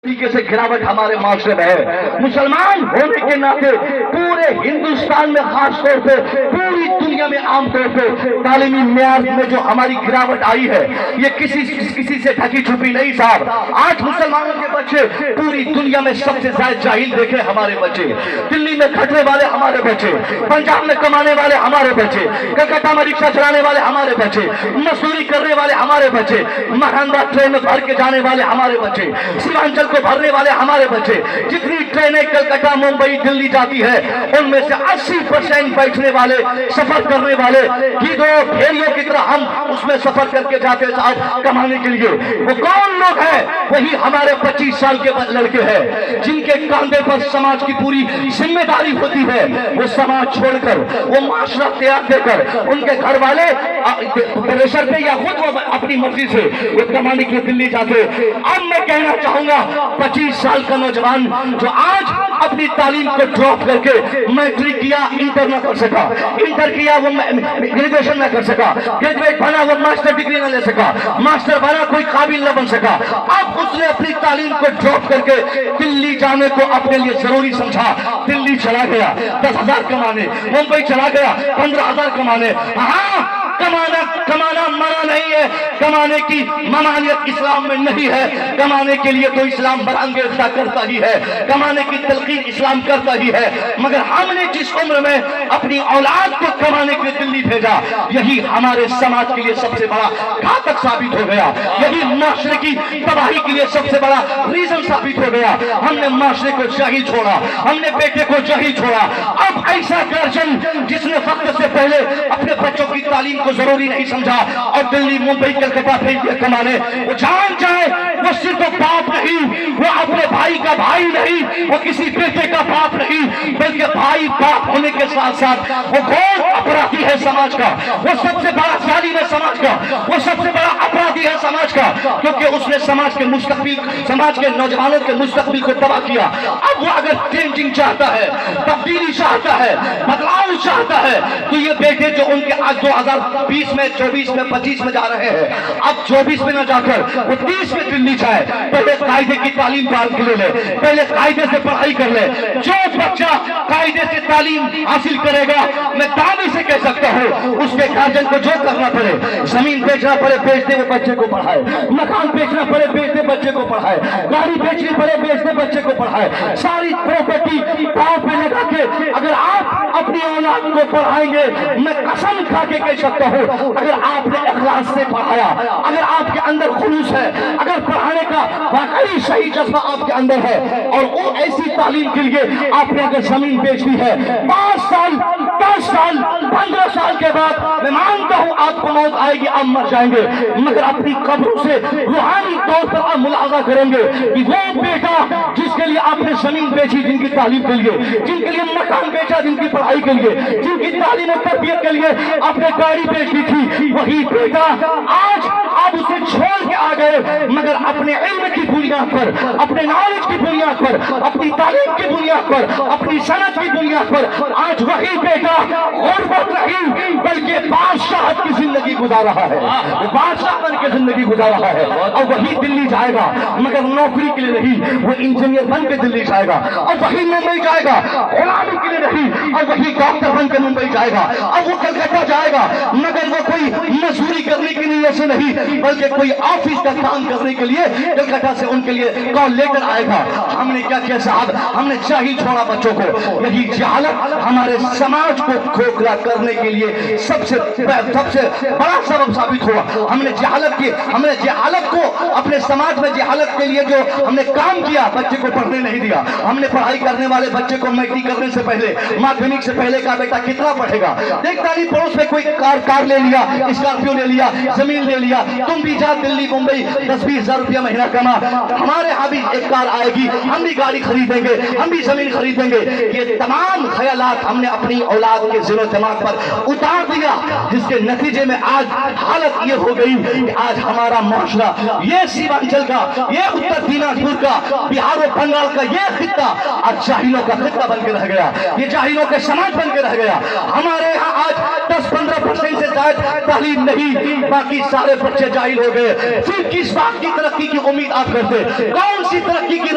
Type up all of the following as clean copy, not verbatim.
तरीके से गिरावट हमारे माशरे में है। मुसलमान होने के नाते पूरे हिंदुस्तान में खास तौर पे पूरी दुनिया में आमतौर पे तालीमी मेयार में जो हमारी गिरावट आई है ये किसी से ढकी छुपी नहीं साहब। आज मुसलमानों के बच्चे पूरी दुनिया में सबसे ज्यादा जाहिल देखे हमारे बच्चे, दिल्ली में खटने वाले हमारे बच्चे, पंजाब में कमाने वाले हमारे बच्चे, कलकत्ता में रिक्शा चलाने वाले हमारे बच्चे, मजदूरी करने वाले हमारे बच्चे, महानंदा ट्रेन में भर के जाने वाले हमारे बच्चे, सीमांचल को भरने वाले हमारे बच्चे, जितनी ट्रेनें कलकत्ता मुंबई दिल्ली जाती है उनमें से 80% बैठने वाले सफर करने वाले भेड़ियों की तरह हम उसमें सफर करके जाते साहब कमाने के लिए। वो कौन लोग हैं? वही हमारे 25 साल के लड़के हैं जिनके कांधे पर समाज की पूरी जिम्मेदारी होती है। वो समाज छोड़कर वो माशरा तैयार देकर उनके घर वाले प्रेशर पे या खुद वो अपनी मर्जी से वो कमाने के लिए दिल्ली जाते। अब मैं कहना चाहूंगा 25 साल का नौजवान जो आज अपनी तालीम को ड्रॉप करके मैट्रिक किया, इंटर न कर सका, इंटर किया वो ग्रेजुएशन न कर सका, ग्रेजुएट बना वो मास्टर डिग्री न ले सका, मास्टर बना कोई काबिल न बन सका। अब उसने अपनी तालीम को ड्रॉप करके दिल्ली जाने को अपने लिए जरूरी समझा, दिल्ली चला गया 10,000 कमाने, मुंबई चला गया 15,000 कमाने। हाँ, कमाना मना नहीं है, कमाने की ममानियत इस्लाम में नहीं है। कमाने के लिए तो इस्लाम बरअंगेज़ा करता ही है, कमाने की तलकीन इस्लाम करता ही है। मगर हमने जिस उम्र में अपनी औलाद को कमाने के लिए दिल्ली भेजा, यही हमारे समाज के लिए सबसे बड़ा घातक साबित हो गया, यही माशरे की तबाही के लिए सबसे बड़ा रीजन साबित हो गया। हमने माशरे को जाहिल छोड़ा, हमने बेटे को जाहिल छोड़ा। अब ऐसा गार्जियन जिसने वक्त से पहले अपने बच्चों की तालीम को जरूरी नहीं समझा और दिल्ली मुंबई कलकत्ता भेज दिया कमाने, वो जान जाए वो सिर्फ बाप नहीं, वो अपने भाई का भाई नहीं, वो किसी बेटे का बाप नहीं, बल्कि भाई बाप होने के साथ साथ वो घोर अपराधी है समाज का, वो सबसे बड़ा जालिम है समाज का, वो सबसे बड़ा अपराधी है समाज का, क्योंकि उसने समाज के मुस्तकबिल, समाज के नौजवानों के मुस्तकबिल को तबाह किया। अब वो अगर चेंजिंग चाहता है, तब्दीली चाहता है, बदलाव चाहता है, तो ये बेटे जो उनके आज 2020 में 24 में 25 में जा रहे हैं, अब 24 में न जाकर वो 30 में दिल्ली जाए, पहले कायदे की तालीम प्राप्त कर ले, पहले कायदे से पढ़ाई कर ले। जो बच्चा कायदे से तालीम हासिल करेगा, मैं दावे से कह सकता हूँ उसके गार्जियन को जो करना पड़े, जमीन बेचना पड़े बेच दे वो बच्चे को पढ़ाए, मकान बेचना पड़े बेच दे बच्चे को पढ़ाए, गाड़ी बेचनी पड़े बेच दे बच्चे को पढ़ाए, सारी प्रॉपर्टी पांव पे लगा के अगर आप अपनी औलाद को पढ़ाएंगे, मैं कसम खा के कह सकता हूँ, अगर आपने इखलास से पढ़ाया, अगर आपके अंदर खुलूस है, अगर पढ़ाने का वाकई सही जज्बा आपके अंदर है और वो ऐसी तालीम के लिए आपने अगर जमीन बेच दी है, 5 साल 10 साल 15 साल के बाद मैं मानता हूँ आपको मौत आएगी, आप मर जाएंगे, मगर अपनी कब्रों से रूहानी तौर पर आप मुलाजा करेंगे कि वो बेटा जिसके लिए आपने जमीन बेची, जिनकी तालीम के लिए, जिनके लिए मकान बेचा, जिनकी पढ़ाई के लिए, जिनकी तालीम और तरबियत के लिए आपने गाड़ी बेच दी थी, वही बेटा आज आप उसे छोड़ के आ गए, मगर अपने इल्म की बुनियाद पर, अपने नॉलेज की बुनियाद पर, अपनी तालीम की बुनियाद पर, अपनी सनत की बुनियाद पर आज वही बेटा गुर्बत नहीं बल्कि बादशाह की जिंदगी गुजार रहा है, वो बादशाह बन के जिंदगी गुजार रहा है। और वही दिल्ली जाएगा, मगर नौकरी के लिए नहीं, वो इंजीनियर बन के दिल्ली जाएगा, और वही मुंबई जाएगा गुलामी के लिए नहीं, और वही डॉक्टर बन के मुंबई जाएगा, और वो कलकत्ता जाएगा, मगर वो कोई मजदूरी करने की नीयत से नहीं, बल्कि कोई ऑफिस का काम करने के लिए कलकत्ता से उनके लिए कॉल लेकर आएगा। हमने क्या किया साहब? हमने जाहिल छोड़ा बच्चों को। यही जहालत हमारे समाज को खोखला करने के लिए सबसे बड़ा सबब साबित हुआ। हमने जहालत को अपने समाज में जहालत के लिए जो हमने काम किया, बच्चे को पढ़ने नहीं दिया। हमने पढ़ाई करने वाले बच्चे को मैट्रिक करने से पहले, माध्यमिक से पहले का बेटा कितना पढ़ेगा? देखता नहीं पड़ोस में कोई कार ले लिया, स्कॉर्पियो ले लिया, जमीन ले लिया, तुम भी जा दिल्ली मुंबई 10-20 हजार रुपया महीना कमा, हमारे यहाँ भी एक कार आएगी, हम भी गाड़ी खरीदेंगे, हम भी जमीन खरीदेंगे। ये तमाम ख्यालात हमने अपनी औलाद के ज़िलो दिमाग पर उतार दिया, जिसके नतीजे में आज हालत ये हो गई कि आज हमारा माशरा, ये सीमांचल का, ये उत्तर दिनाजपुर का, बिहार और बंगाल का ये खित्ता आज जाहिलों का खित्ता बन के रह गया, ये जाहिलों के समाज बन के रह गया। हमारे यहाँ आज 10-15% से ज्यादा तालीम नहीं, बाकी सारे बच्चे जाहिल हो गए। फिर किस बात की तरक्की की उम्मीद आप करते? कौन सी तरक्की की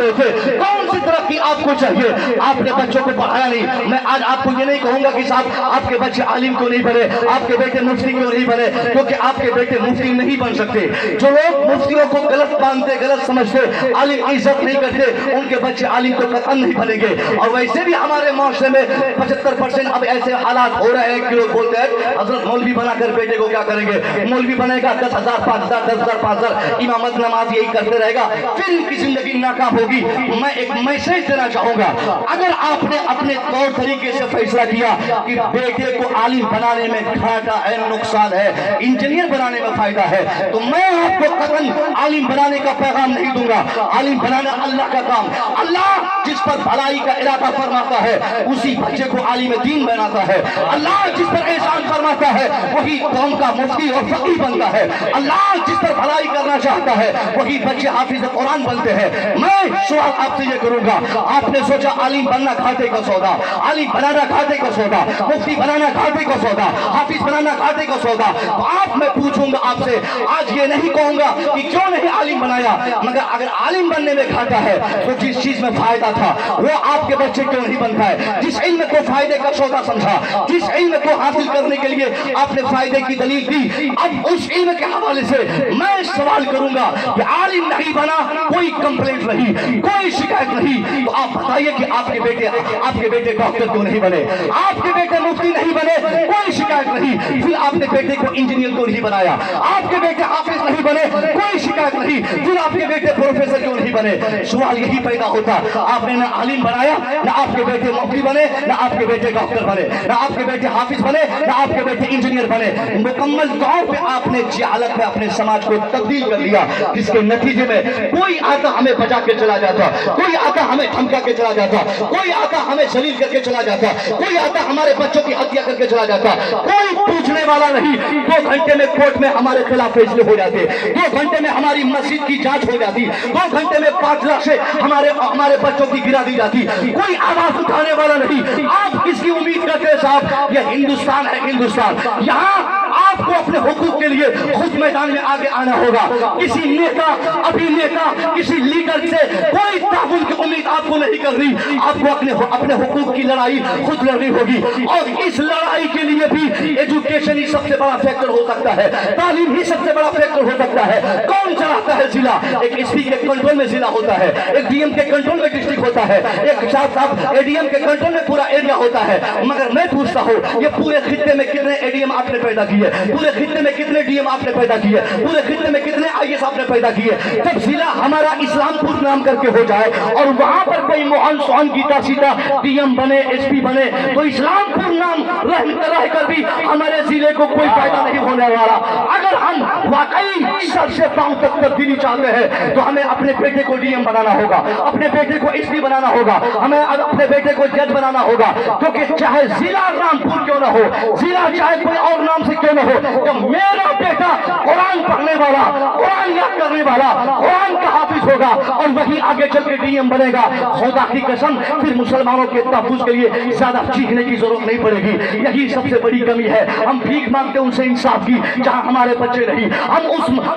रहे थे, कौन सी तरक्की आपको चाहिए? आपने बच्चों को पढ़ाया नहीं। मैं आज आपको ये नहीं कहूंगा कि साहब आपके बच्चे आलिम क्यों नहीं बने, आपके बेटे मुफ्ती क्यों नहीं बने, क्योंकि आपके बेटे मुफ्ती नहीं बन सकते। जो लोग मुफ्तियों को गलत मानते, गलत समझते, आलिम की इज्जत नहीं करते, उनके बच्चे आलिम तो कतई नहीं बनेंगे। और वैसे भी हमारे माशरे में 75% अब ऐसे हालात हो रहे हैं कि लोग बोलते हैं हजरत मौलवी बनाकर बेटे को क्या करेंगे, मौलवी बनेगा 10,000 5,000 10,000 5,000 इमामत नमाज यही करते रहेगा, फिर इनकी जिंदगी नाकाम होगी। मैं एक मैसेज देना चाहूंगा, अगर आपने अपने तौर तरीके से फैसला किया कि बेटे को आलिम बनाने में घाटा है, नुकसान है, इंजीनियर बनाने में फायदा है, तो मैं आपको कतई आलिम बनाने का पैगाम नहीं दूंगा। आलिम बनाना अल्लाह का काम, अल्लाह जिस पर भलाई का इरादा फरमाता है उसी बच्चे को आलिम दीन बनाता है। अल्लाह जिस पर एहसान फरमाता है वही कौम का मुफ्ती और फकीह बनता है। अल्लाह जिस पर भलाई करना चाहता है वही बच्चे हाफिज कुरान बनते हैं। मैं सवाल आपसे ये करूंगा, आपने सोचा आलिम बनना घाटे का सौदा, आलिम बनाना घाटे का सौदा, मुफ्ती बनाना घाटे का सौदा, हाफिज बनाना घाटे का सौदा, तो आप मैं पूछूंगा आपसे, आज ये नहीं कहूंगा कि क्यों नहीं आलिम बनाया, मगर अगर आलिम बनने में घाटा है तो जिस चीज में फायदा था वो आपके बच्चे क्यों नहीं बनता है? जिस इल्म को फायदे का सौदा समझा, जिस इल्म को हासिल करने के लिए आपने फायदे की दलील दी, अब उस इल्म के हवाले से मैं सवाल करूंगा कि आलिम नहीं बना, कोई कंप्लेंट नहीं, कोई शिकायत नहीं, तो आप बताइए कि आपके बेटे डॉक्टर क्यों नहीं बने, आपके बेटे मुफ्ती नहीं बने, कोई शिकायत नहीं, फिर आपने बेटे को इंजीनियर क्यों नहीं बनाया, आपके बेटे हाफिज नहीं बने, कोई शिकायत नहीं, फिर आपके बेटे प्रोफेसर क्यों नहीं बने? सवाल यही पैदा होता, आपने ना आलिम बनाया, ना आपके बेटे मुफ्ती बने, ना आपके बेटे डॉक्टर बने, ना आपके बेटे हाफिज बने, ना आपके बेटे इंजीनियर बने। मुकम्मल तौर पे आपने जहालत में अपने समाज को तब्दील कर लिया, जिसके नतीजे में कोई आता हमें बचा के चला जाता, कोई आता हमें धमका के चला जाता, कोई आता हमें जलील करके चला जाता, कोई आता हमारे बच्चों की हत्या करके चला जाता, कोई पूछने वाला नहीं। 2 घंटे में कोर्ट में हमारे खिलाफ फैसले हो जाते, 2 घंटे में हमारी मस्जिद की जांच हो जाती, 2 घंटे में 5 लाख से हमारे बच्चों की गिरा दी जाती, कोई आवाज उठाने वाला नहीं। आप किसकी उम्मीद करते हैं साहब? ये हिंदुस्तान है, हिंदुस्तान, यहाँ आपको अपने हुकूक के लिए खुद मैदान में आगे आना होगा। किसी नेता, अभिनेता, किसी लीडर से कोई ताउन की उम्मीद आपको नहीं कर रही, आपको अपने हुकूक की लड़ाई खुद लड़नी होगी। और इस लड़ाई के लिए भी एजुकेशन ही सबसे बड़ा फैक्टर हो सकता है, तालीम ही सबसे बड़ा फैक्टर हो सकता है। कौन चलाता है जिला? एक एसपी के कंट्रोल में जिला होता है, एक डीएम के कंट्रोल में डिस्ट्रिक्ट होता है, एक साथ एडीएम के कंट्रोल में पूरा एरिया होता है। मगर मैं पूछता हूँ, ये पूरे खित्ते में कितने एडीएम आपने पैदा किए, पूरे खित्ते में कितने डीएम आपने पैदा किए, पूरे खित्ते में कितने आईएएस आपने पैदा किए? जब जिला हमारा इस्लामपुर नाम करके हो जाए और वहां पर कोई मोहन सोहन गीता सीता डीएम बने, एसपी बने, तो इस्लामपुर नाम रह कर भी हमारे जिले को कोई फायदा नहीं होने वाला। अगर हम वाकई सर से पांव तक तब्दीली चाहते हैं तो हमें अपने बेटे को डीएम बनाना होगा, अपने बेटे को एसपी बनाना होगा, हमें अपने बेटे को जज बनाना होगा। क्योंकि चाहे जिला रामपुर क्यों ना हो, जिला चाहे कोई और नाम से क्यों ना हो, जब मेरा बेटा कुरान पढ़ने वाला, कुरान याद करने वाला, कुरान का हाफिज होगा और वही आगे चल के डीएम बनेगा, खुदा की कसम फिर मुसलमानों के तहफ्फुज़ के लिए ज्यादा चीखने की जरूरत नहीं पड़ेगी। यही सबसे बड़ी कमी है, हम भीख मांगते उनसे इंसाफ की जहां हमारे बच्चे नहीं, हम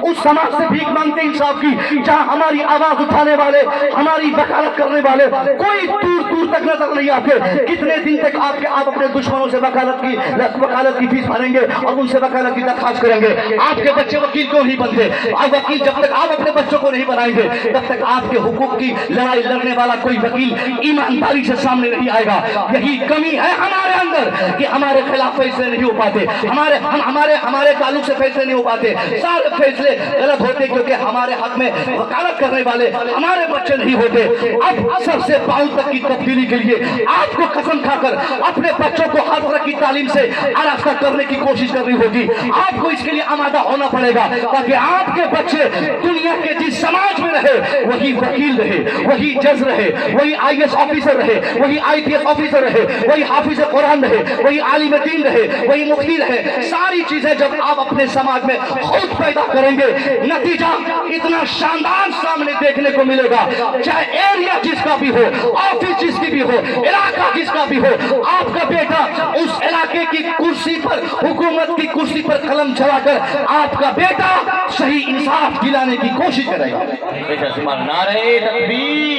उस समाज से भीख मांगते इंसाफ की जहां हमारी आवाज उठाने वाले, हमारी वकालत करने वाले कोई दूर दूर तक नजर नहीं आते। कितने दिन तक आप अपने दुश्मनों से वकालत की फीस भरेंगे और उनसे वकालत की दरखास्त करेंगे? आपके बच्चे वकील क्यों नहीं बनते? वकील जब तक आप अपने बच्चों को नहीं बनाएंगे तब तक आपके हुकूक की लड़ाई लड़ने वाला कोई वकील ईमानदारी से सामने नहीं आएगा। यही कमी है हमारे अंदर कि हमारे खिलाफ फैसले नहीं हो पाते, हमारे ताल्लुक से फैसले नहीं हो पाते, सारे फैसले गलत होते क्योंकि हमारे हक में वकालत करने वाले हमारे बच्चे नहीं होते। अब सर से पांव तक की तब्दीली के लिए आपको कसम खाकर अपने बच्चों को हर तरह की तालीम से आरास्ता करने की कोशिश करनी होगी। आपको इसके लिए आमादा होना पड़ेगा ताकि आपके बच्चे दुनिया के जिस समाज में रहे वही वकील रहे, वही जज रहे, वही आईएएस ऑफिसर रहे, वही आईपीएस ऑफिसर रहे, वही हाफिज कुरान रहे, वही आलिम दीन रहे, वही मुफ्ती रहे। सारी चीजें जब आप अपने समाज में खुद पैदा करेंगे, नतीजा इतना शानदार सामने देखने को मिलेगा। चाहे एरिया जिसका भी हो, ऑफिस जिसकी भी हो, इलाका जिसका भी हो, आपका बेटा उस इलाके की कुर्सी पर, हुकूमत की कुर्सी पर कलम चलाकर आपका बेटा सही इंसाफ दिलाने की कोशिश करेगा। नारे तकबीर।